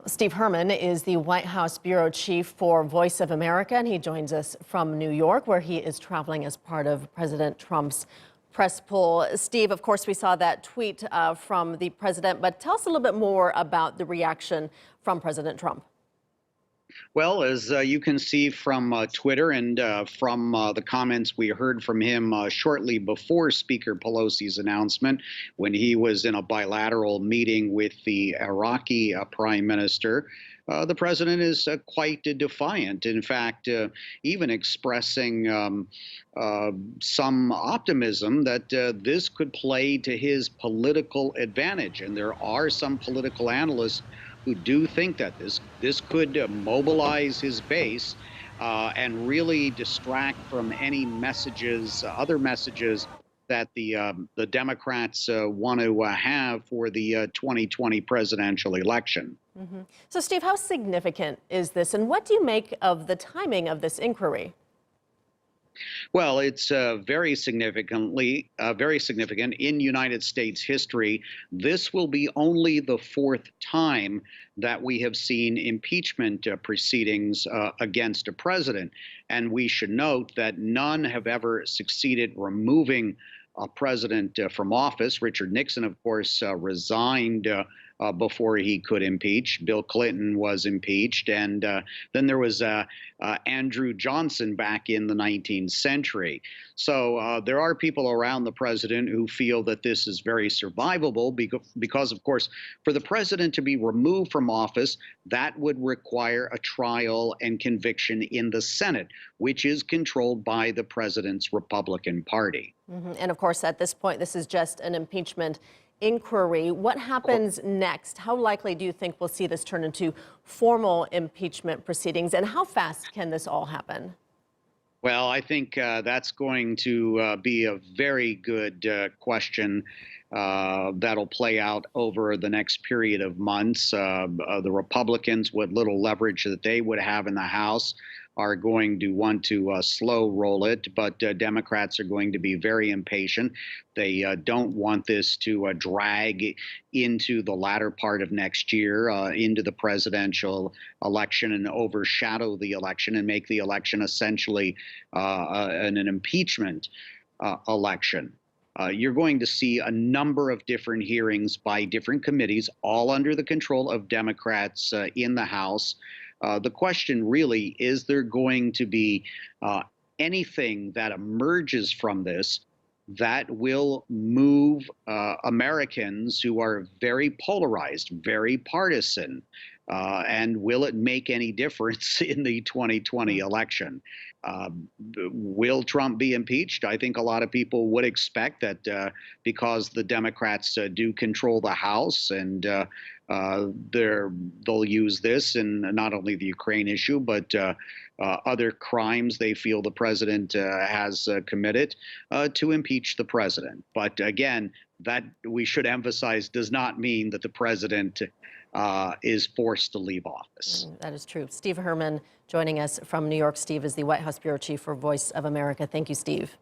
Steve Herman is the White House bureau chief for Voice of America, and he joins us from New York, where he is traveling as part of President Trump's press pool. Steve, of course, we saw that tweet from the president, but tell us a little bit more about the reaction from President Trump. Well, as you can see from Twitter and from the comments we heard from him shortly before Speaker Pelosi's announcement, when he was in a bilateral meeting with the Iraqi prime minister, the president is quite defiant. In fact, even expressing some optimism that this could play to his political advantage. And there are some political analysts who do think that this could mobilize his base and really distract from any messages, other messages that the Democrats want to have for the 2020 presidential election. Mm-hmm. So, Steve, how significant is this, and what do you make of the timing of this inquiry? Well, it's very significant in United States history. This will be only the fourth time that we have seen impeachment proceedings against a president. And we should note that none have ever succeeded removing a president from office. Richard Nixon, of course, resigned before he could impeach. Bill Clinton was impeached. And then there was Andrew Johnson back in the 19th century. So there are people around the president who feel that this is very survivable because, of course, for the president to be removed from office, that would require a trial and conviction in the Senate, which is controlled by the president's Republican Party. Mm-hmm. And of course, at this point, this is just an impeachment inquiry. What happens next? How likely do you think we'll see this turn into formal impeachment proceedings, and how fast can this all happen? Well, I think that's going to be a very good question that'll play out over the next period of months. The Republicans, with little leverage that they would have in the House, are going to want to slow roll it, but Democrats are going to be very impatient. They don't want this to drag into the latter part of next year, into the presidential election, and overshadow the election and make the election essentially an impeachment election. You're going to see a number of different hearings by different committees, all under the control of Democrats in the House. The question really is there going to be anything that emerges from this that will move Americans who are very polarized, very partisan, and will it make any difference in the 2020 election? Will Trump be impeached? I think a lot of people would expect that because the Democrats do control the House, and they'll use this in not only the Ukraine issue, but other crimes they feel the president has committed to impeach the president. But again, that we should emphasize does not mean that the president is forced to leave office. That is true. Steve Herman joining us from New York. Steve is the White House bureau chief for Voice of America. Thank you, Steve.